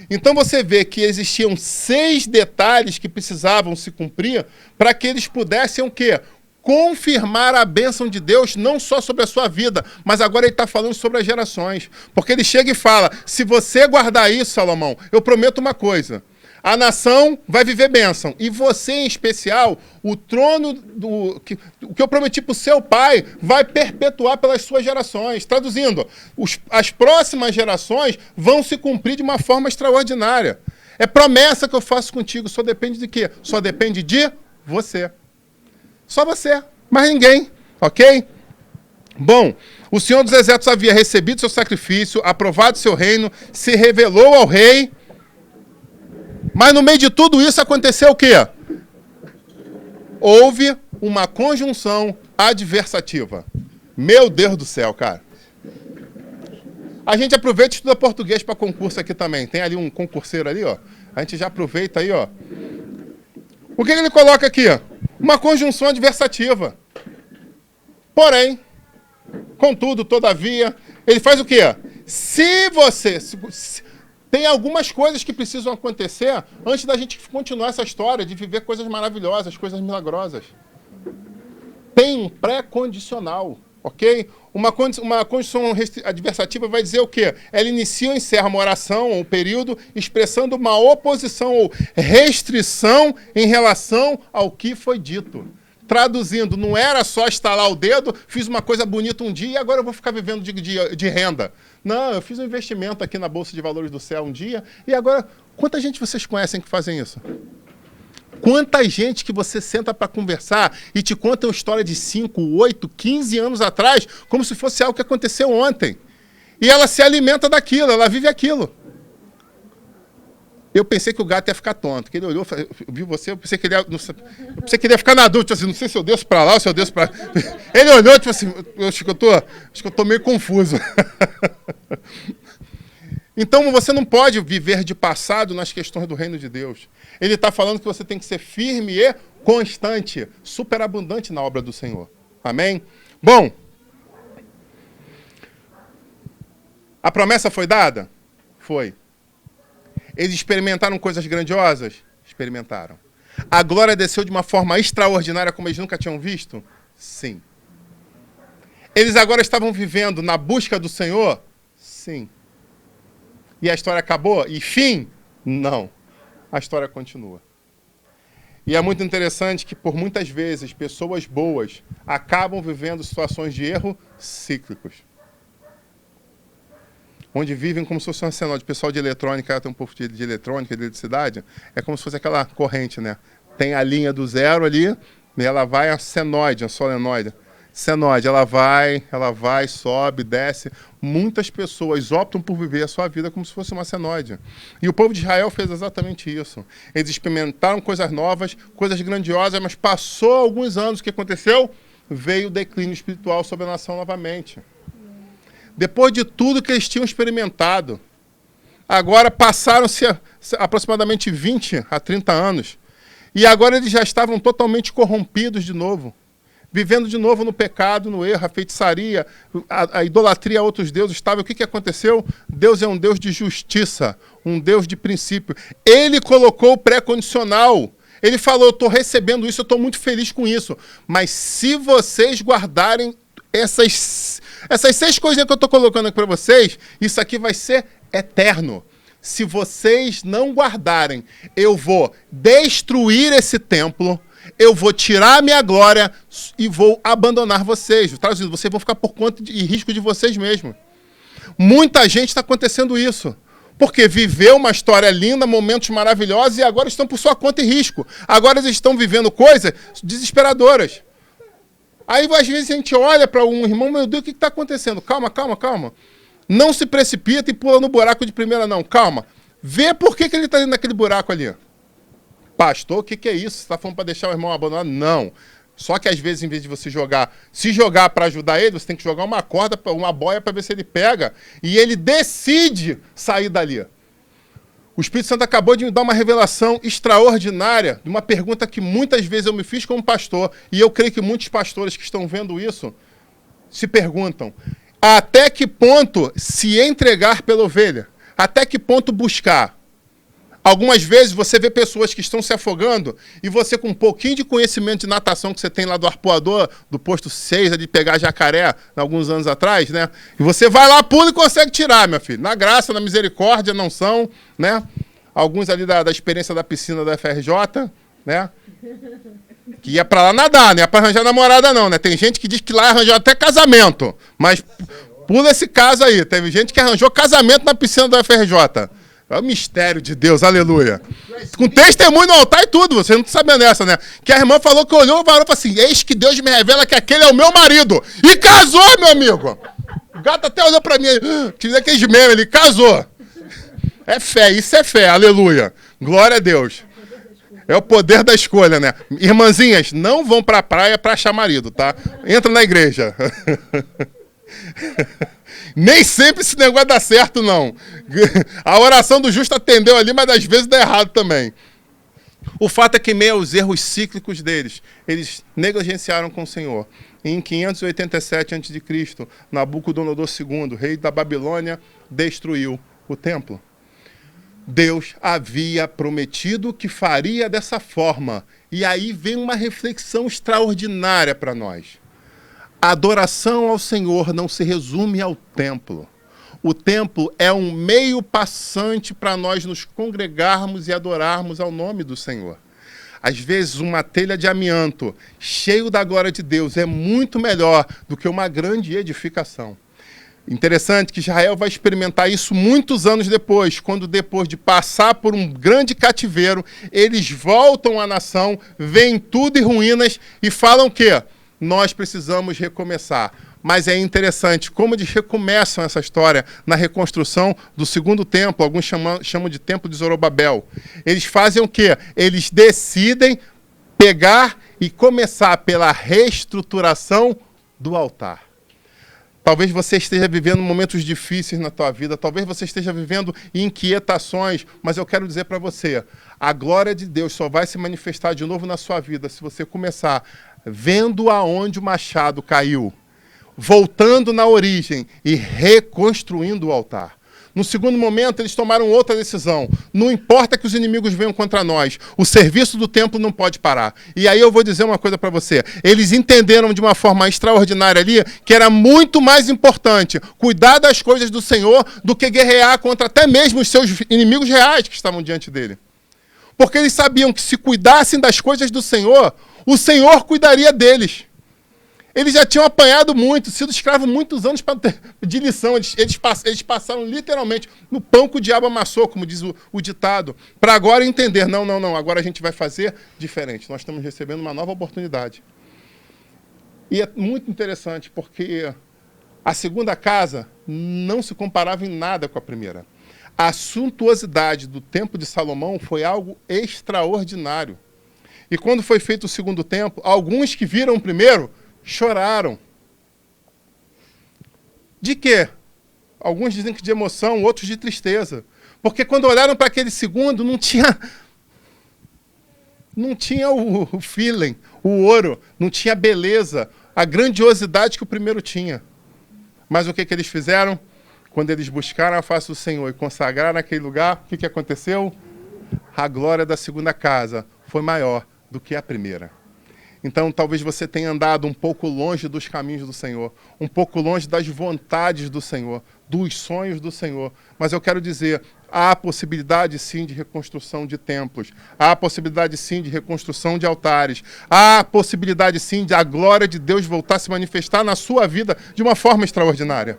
Então você vê que existiam 6 detalhes que precisavam se cumprir para que eles pudessem o quê? Confirmar a bênção de Deus não só sobre a sua vida, mas agora ele está falando sobre as gerações. Porque ele chega e fala, se você guardar isso, Salomão, eu prometo uma coisa. A nação vai viver bênção. E você, em especial, o trono o que eu prometi para o seu pai vai perpetuar pelas suas gerações. Traduzindo, as próximas gerações vão se cumprir de uma forma extraordinária. É promessa que eu faço contigo. Só depende de quê? Só depende de você. Só você. Mais ninguém. Ok? Bom, o Senhor dos Exércitos havia recebido seu sacrifício, aprovado seu reino, se revelou ao rei. Mas no meio de tudo isso aconteceu o quê? Houve uma conjunção adversativa. Meu Deus do céu, cara. A gente aproveita e estuda português para concurso aqui também. Tem ali um concurseiro ali, ó. A gente já aproveita aí, ó. O que ele coloca aqui? Uma conjunção adversativa. Porém, contudo, todavia, ele faz o quê? Se você... Tem algumas coisas que precisam acontecer antes da gente continuar essa história de viver coisas maravilhosas, coisas milagrosas. Tem um pré-condicional, ok? Uma condição adversativa vai dizer o quê? Ela inicia ou encerra uma oração ou um período expressando uma oposição ou restrição em relação ao que foi dito. Traduzindo, não era só estalar o dedo, fiz uma coisa bonita um dia e agora eu vou ficar vivendo de renda. Não, eu fiz um investimento aqui na Bolsa de Valores do Céu um dia e agora, quanta gente vocês conhecem que fazem isso? Quanta gente que você senta para conversar e te conta uma história de 5, 8, 15 anos atrás, como se fosse algo que aconteceu ontem. E ela se alimenta daquilo, ela vive aquilo. Eu pensei que o gato ia ficar tonto. Que ele olhou, eu vi você, eu pensei que ele ia ficar na dúvida, assim, não sei se eu desço para lá ou se eu desço para... Ele olhou, tipo assim, acho que eu tô meio confuso. Então você não pode viver de passado nas questões do reino de Deus. Ele está falando que você tem que ser firme e constante, superabundante na obra do Senhor. Amém? Bom, a promessa foi dada? Foi. Eles experimentaram coisas grandiosas? Experimentaram. A glória desceu de uma forma extraordinária como eles nunca tinham visto? Sim. Eles agora estavam vivendo na busca do Senhor? Sim. E a história acabou? E fim? Não. A história continua. E é muito interessante que, por muitas vezes, pessoas boas acabam vivendo situações de erro cíclicos. Onde vivem como se fosse uma senóide. O pessoal de eletrônica, tem um pouco de eletrônica, de eletricidade, é como se fosse aquela corrente, né? Tem a linha do zero ali, e ela vai a senoide, a solenoide. Senoide, ela vai, sobe, desce. Muitas pessoas optam por viver a sua vida como se fosse uma senoide. E o povo de Israel fez exatamente isso. Eles experimentaram coisas novas, coisas grandiosas, mas passou alguns anos, o que aconteceu? Veio o declínio espiritual sobre a nação novamente. Depois de tudo que eles tinham experimentado, agora passaram-se aproximadamente 20 a 30 anos, e agora eles já estavam totalmente corrompidos de novo, vivendo de novo no pecado, no erro, a feitiçaria, a idolatria a outros deuses. O que aconteceu? Deus é um Deus de justiça, um Deus de princípio. Ele colocou o pré-condicional. Ele falou, eu estou recebendo isso, eu estou muito feliz com isso, mas se vocês guardarem essas 6 coisinhas que eu estou colocando aqui para vocês, isso aqui vai ser eterno. Se vocês não guardarem, eu vou destruir esse templo, eu vou tirar a minha glória e vou abandonar vocês. Traduzindo, vocês vão ficar por conta e risco de vocês mesmos. Muita gente está acontecendo isso. Porque viveu uma história linda, momentos maravilhosos, e agora estão por sua conta e risco. Agora eles estão vivendo coisas desesperadoras. Aí, às vezes, a gente olha para um irmão, meu Deus, o que está acontecendo? Calma, calma, calma. Não se precipita e pula no buraco de primeira, não. Calma. Vê por que ele está dentro daquele buraco ali. Pastor, o que é isso? Você está falando para deixar o irmão abandonado? Não. Só que às vezes, em vez de você se jogar para ajudar ele, você tem que jogar uma corda, uma boia para ver se ele pega. E ele decide sair dali. O Espírito Santo acabou de me dar uma revelação extraordinária de uma pergunta que muitas vezes eu me fiz como pastor. E eu creio que muitos pastores que estão vendo isso se perguntam: até que ponto se entregar pela ovelha? Até que ponto buscar? Algumas vezes você vê pessoas que estão se afogando e você, com um pouquinho de conhecimento de natação que você tem lá do arpoador, do posto 6, de pegar jacaré, alguns anos atrás, né? E você vai lá, pula e consegue tirar, meu filho. Na graça, na misericórdia, não são, né? Alguns ali da experiência da piscina da FRJ, né? Que ia pra lá nadar, não ia pra arranjar namorada não, né? Tem gente que diz que lá arranjou até casamento, mas pula esse caso aí. Teve gente que arranjou casamento na piscina da FRJ. É o mistério de Deus, aleluia. Com testemunho no altar e tudo, você não tá sabendo essa, né? Que a irmã falou que olhou o varão e falou assim: eis que Deus me revela que aquele é o meu marido. E casou, meu amigo. O gato até olhou pra mim, que dizer aqueles memes, ele casou. É fé, isso é fé, aleluia. Glória a Deus. É o poder da escolha, né? Irmãzinhas, não vão pra praia pra achar marido, tá? Entra na igreja. Nem sempre esse negócio dá certo, não. A oração do justo atendeu ali, mas às vezes dá errado também. O fato é que, meio aos erros cíclicos deles, eles negligenciaram com o Senhor. Em 587 a.C., Nabucodonosor II, rei da Babilônia, destruiu o templo. Deus havia prometido que faria dessa forma. E aí vem uma reflexão extraordinária para nós. A adoração ao Senhor não se resume ao templo. O templo é um meio passante para nós nos congregarmos e adorarmos ao nome do Senhor. Às vezes, uma telha de amianto, cheio da glória de Deus, é muito melhor do que uma grande edificação. Interessante que Israel vai experimentar isso muitos anos depois, quando depois de passar por um grande cativeiro, eles voltam à nação, veem tudo em ruínas e falam o quê? Nós precisamos recomeçar. Mas é interessante como eles recomeçam essa história na reconstrução do segundo templo. Alguns chamam de templo de Zorobabel. Eles fazem o quê? Eles decidem pegar e começar pela reestruturação do altar. Talvez você esteja vivendo momentos difíceis na tua vida, talvez você esteja vivendo inquietações, mas eu quero dizer para você, a glória de Deus só vai se manifestar de novo na sua vida se você começar vendo aonde o machado caiu, voltando na origem e reconstruindo o altar. No segundo momento, eles tomaram outra decisão. Não importa que os inimigos venham contra nós, o serviço do templo não pode parar. E aí eu vou dizer uma coisa para você. Eles entenderam de uma forma extraordinária ali que era muito mais importante cuidar das coisas do Senhor do que guerrear contra até mesmo os seus inimigos reais que estavam diante dele. Porque eles sabiam que se cuidassem das coisas do Senhor, o Senhor cuidaria deles. Eles já tinham apanhado muito, sido escravos muitos anos de lição. Eles passaram literalmente no pão que o diabo amassou, como diz o ditado, para agora entender. Não, agora a gente vai fazer diferente. Nós estamos recebendo uma nova oportunidade. E é muito interessante, porque a segunda casa não se comparava em nada com a primeira. A suntuosidade do templo de Salomão foi algo extraordinário. E quando foi feito o segundo templo, alguns que viram o primeiro choraram. De quê? Alguns dizem que de emoção, outros de tristeza. Porque quando olharam para aquele segundo, não tinha o feeling, o ouro, não tinha a beleza, a grandiosidade que o primeiro tinha. Mas o que eles fizeram? Quando eles buscaram a face do Senhor e consagraram aquele lugar, o que aconteceu? A glória da segunda casa foi maior do que a primeira. Então, talvez você tenha andado um pouco longe dos caminhos do Senhor, um pouco longe das vontades do Senhor, dos sonhos do Senhor. Mas eu quero dizer, há possibilidade sim de reconstrução de templos, há possibilidade sim de reconstrução de altares, há possibilidade sim de a glória de Deus voltar a se manifestar na sua vida de uma forma extraordinária.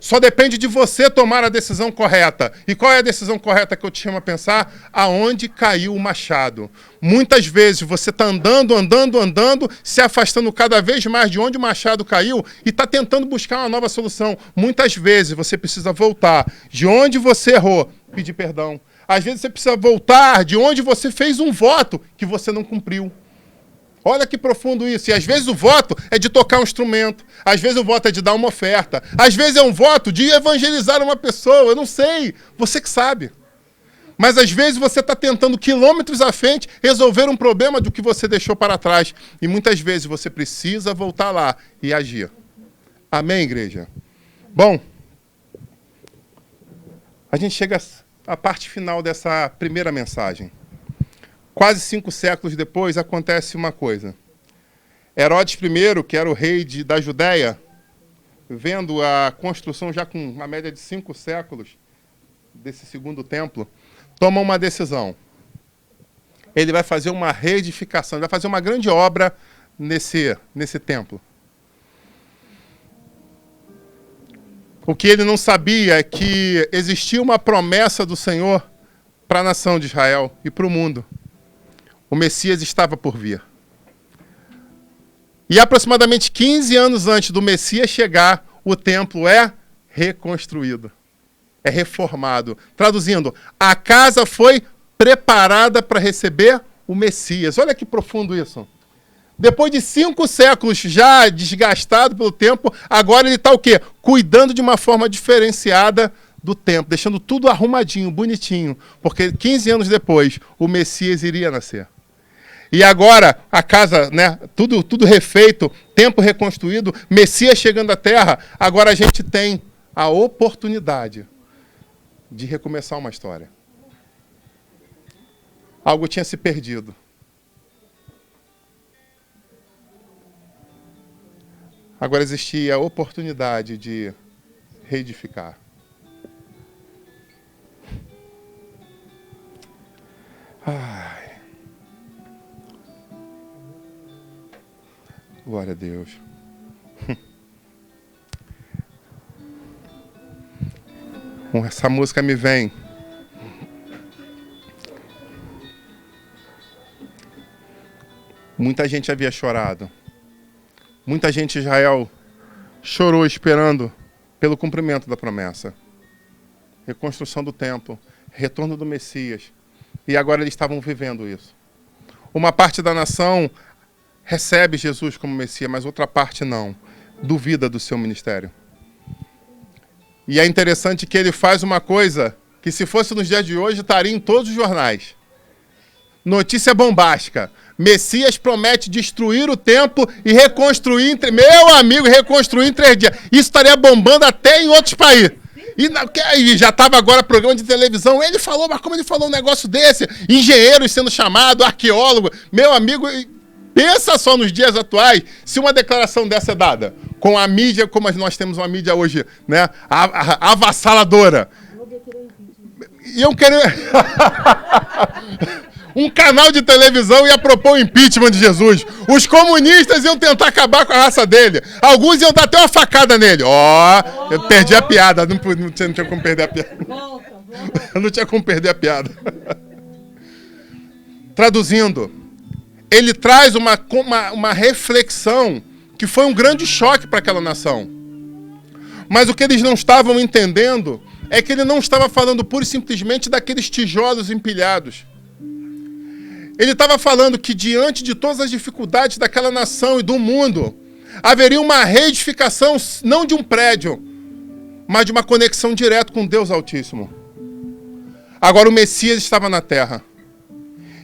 Só depende de você tomar a decisão correta. E qual é a decisão correta que eu te chamo a pensar? Aonde caiu o machado? Muitas vezes você está andando, se afastando cada vez mais de onde o machado caiu e está tentando buscar uma nova solução. Muitas vezes você precisa voltar de onde você errou, pedir perdão, Às vezes você precisa voltar de onde você fez um voto que você não cumpriu. Olha que profundo isso. E às vezes o voto é de tocar um instrumento. Às vezes o voto é de dar uma oferta. Às vezes é um voto de evangelizar uma pessoa. Eu não sei. Você que sabe. Mas às vezes você está tentando quilômetros à frente resolver um problema do que você deixou para trás. E muitas vezes você precisa voltar lá e agir. Amém, igreja? Bom, a gente chega à parte final dessa primeira mensagem. Quase 5 séculos depois acontece uma coisa. Herodes I, que era o rei da Judéia, vendo a construção já com uma média de 5 séculos desse segundo templo, toma uma decisão. Ele vai fazer uma reedificação, ele vai fazer uma grande obra nesse templo. O que ele não sabia é que existia uma promessa do Senhor para a nação de Israel e para o mundo. O Messias estava por vir. E aproximadamente 15 anos antes do Messias chegar, o templo é reconstruído. É reformado. Traduzindo, a casa foi preparada para receber o Messias. Olha que profundo isso. Depois de 5 séculos já desgastado pelo tempo, agora ele está o quê? Cuidando de uma forma diferenciada do templo, deixando tudo arrumadinho, bonitinho. Porque 15 anos depois, o Messias iria nascer. E agora, a casa, né, tudo refeito, templo reconstruído, Messias chegando à terra, agora a gente tem a oportunidade de recomeçar uma história. Algo tinha se perdido. Agora existia a oportunidade de reedificar. Ai. Glória a Deus. Essa música me vem. Muita gente havia chorado. Muita gente em Israel chorou esperando pelo cumprimento da promessa. Reconstrução do templo, retorno do Messias. E agora eles estavam vivendo isso. Uma parte da nação recebe Jesus como Messias, mas outra parte não. Duvida do seu ministério. E é interessante que ele faz uma coisa que, se fosse nos dias de hoje, estaria em todos os jornais. Notícia bombástica. Messias promete destruir o templo e reconstruir, meu amigo, reconstruir em 3 dias. Isso estaria bombando até em outros países. E já estava agora programa de televisão. Ele falou, mas como ele falou um negócio desse? Engenheiros sendo chamados, arqueólogo. Meu amigo, pensa só nos dias atuais, se uma declaração dessa é dada, com a mídia, como nós temos uma mídia hoje, né, avassaladora. E eu quero... Um canal de televisão ia propor o impeachment de Jesus. Os comunistas iam tentar acabar com a raça dele. Alguns iam dar até uma facada nele. Eu perdi a piada. Não tinha como perder a piada. Não tinha como perder a piada. Traduzindo, ele traz uma reflexão que foi um grande choque para aquela nação. Mas o que eles não estavam entendendo é que ele não estava falando pura e simplesmente daqueles tijolos empilhados. Ele estava falando que, diante de todas as dificuldades daquela nação e do mundo, haveria uma reedificação, não de um prédio, mas de uma conexão direta com Deus Altíssimo. Agora o Messias estava na terra.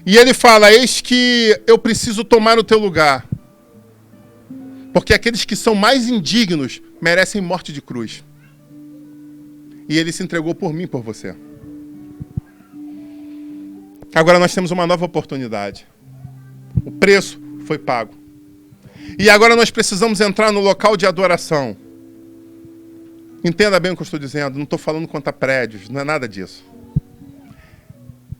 E ele fala, eis que eu preciso tomar o teu lugar. Porque aqueles que são mais indignos merecem morte de cruz. E ele se entregou por mim, por você. Agora nós temos uma nova oportunidade. O preço foi pago. E agora nós precisamos entrar no local de adoração. Entenda bem o que eu estou dizendo. Não estou falando quanto a prédios, não é nada disso.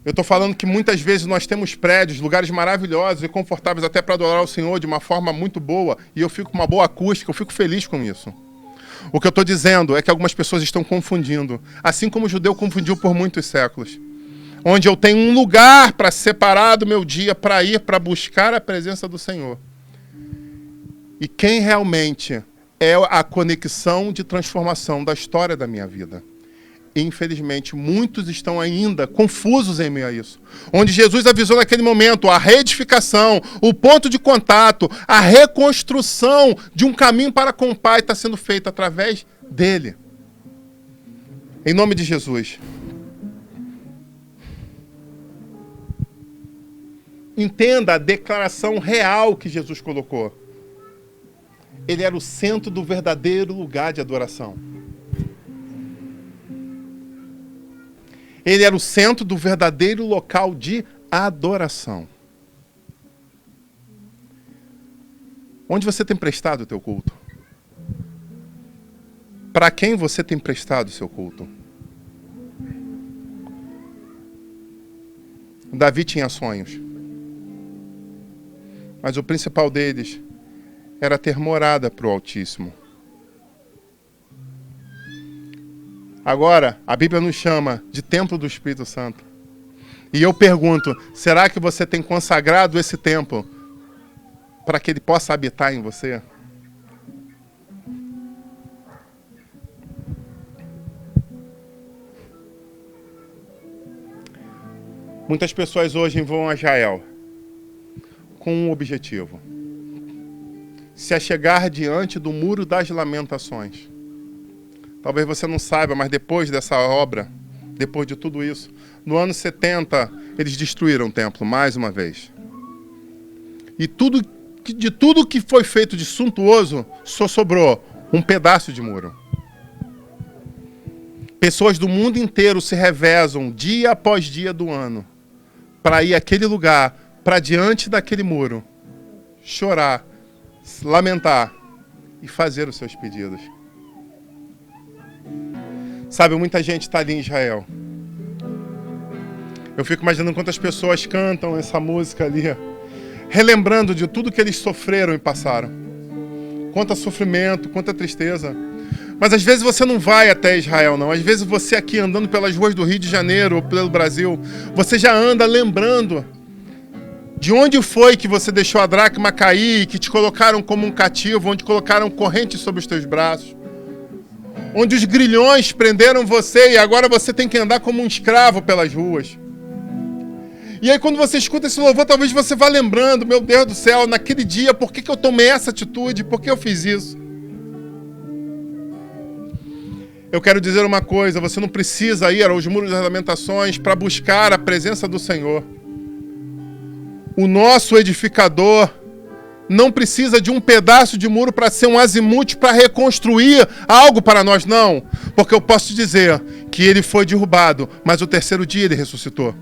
Eu estou falando que muitas vezes nós temos prédios, lugares maravilhosos e confortáveis até para adorar o Senhor de uma forma muito boa. E eu fico com uma boa acústica, eu fico feliz com isso. O que eu estou dizendo é que algumas pessoas estão confundindo. Assim como o judeu confundiu por muitos séculos. Onde eu tenho um lugar para separar do meu dia para ir para buscar a presença do Senhor. E quem realmente é a conexão de transformação da história da minha vida. E, infelizmente, muitos estão ainda confusos em meio a isso. Onde Jesus avisou naquele momento a reedificação, o ponto de contato, a reconstrução de um caminho para com o Pai está sendo feito através dele. Em nome de Jesus. Entenda a declaração real que Jesus colocou. Ele era o centro do verdadeiro lugar de adoração. Ele era o centro do verdadeiro local de adoração. Onde você tem prestado o teu culto? Para quem você tem prestado o seu culto? Davi tinha sonhos. Mas o principal deles era ter morada para o Altíssimo. Agora, a Bíblia nos chama de templo do Espírito Santo. E eu pergunto, será que você tem consagrado esse templo para que ele possa habitar em você? Muitas pessoas hoje vão a Israel com um objetivo: se achegar diante do Muro das Lamentações. Talvez você não saiba, mas depois dessa obra, depois de tudo isso, no ano 70, eles destruíram o templo mais uma vez. E de tudo que foi feito de suntuoso, só sobrou um pedaço de muro. Pessoas do mundo inteiro se revezam dia após dia do ano para ir àquele lugar, para diante daquele muro, chorar, lamentar e fazer os seus pedidos. Sabe, muita gente está ali em Israel. Eu fico imaginando quantas pessoas cantam essa música ali, relembrando de tudo que eles sofreram e passaram. Quanto sofrimento, quanta tristeza. Mas às vezes você não vai até Israel, não. Às vezes você aqui andando pelas ruas do Rio de Janeiro ou pelo Brasil, você já anda lembrando de onde foi que você deixou a dracma cair, que te colocaram como um cativo, onde colocaram correntes sobre os teus braços. Onde os grilhões prenderam você e agora você tem que andar como um escravo pelas ruas. E aí quando você escuta esse louvor, talvez você vá lembrando, meu Deus do céu, naquele dia, por que eu tomei essa atitude? Por que eu fiz isso? Eu quero dizer uma coisa, você não precisa ir aos Muros das Lamentações para buscar a presença do Senhor. O nosso edificador não precisa de um pedaço de muro para ser um azimute para reconstruir algo para nós, não. Porque eu posso te dizer que ele foi derrubado, mas o terceiro dia ele ressuscitou.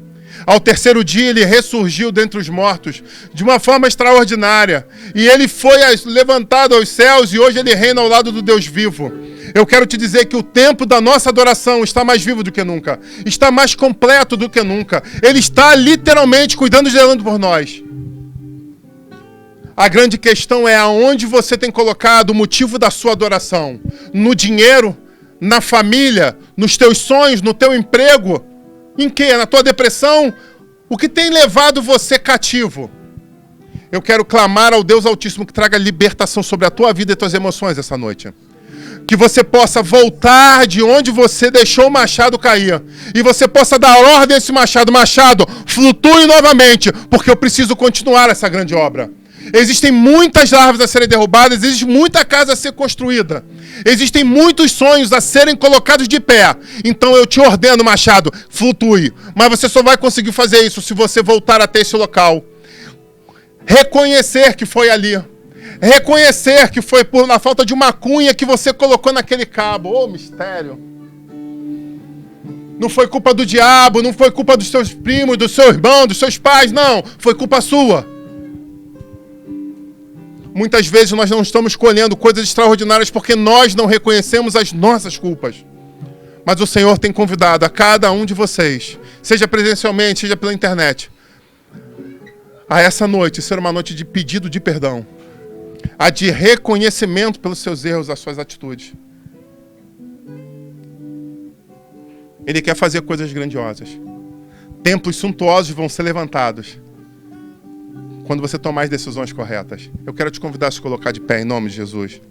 Ao terceiro dia ele ressurgiu dentre os mortos de uma forma extraordinária. E ele foi levantado aos céus e hoje ele reina ao lado do Deus vivo. Eu quero te dizer que o tempo da nossa adoração está mais vivo do que nunca. Está mais completo do que nunca. Ele está literalmente cuidando e zelando por nós. A grande questão é aonde você tem colocado o motivo da sua adoração. No dinheiro, na família, nos teus sonhos, no teu emprego. Em quê? Na tua depressão? O que tem levado você cativo? Eu quero clamar ao Deus Altíssimo que traga libertação sobre a tua vida e tuas emoções essa noite. Que você possa voltar de onde você deixou o machado cair. E você possa dar ordem a esse machado. Machado, flutue novamente, porque eu preciso continuar essa grande obra. Existem muitas árvores a serem derrubadas, existe muita casa a ser construída. Existem muitos sonhos a serem colocados de pé. Então eu te ordeno, machado, flutue. Mas você só vai conseguir fazer isso se você voltar até esse local. Reconhecer que foi ali. Reconhecer que foi por na falta de uma cunha que você colocou naquele cabo. Ô, mistério. Não foi culpa do diabo, não foi culpa dos seus primos, do seu irmão, dos seus pais, não. Foi culpa sua. Muitas vezes nós não estamos colhendo coisas extraordinárias porque nós não reconhecemos as nossas culpas. Mas o Senhor tem convidado a cada um de vocês, seja presencialmente, seja pela internet, a essa noite ser uma noite de pedido de perdão, a de reconhecimento pelos seus erros, as suas atitudes. Ele quer fazer coisas grandiosas. Templos suntuosos vão ser levantados quando você tomar as decisões corretas. Eu quero te convidar a se colocar de pé em nome de Jesus.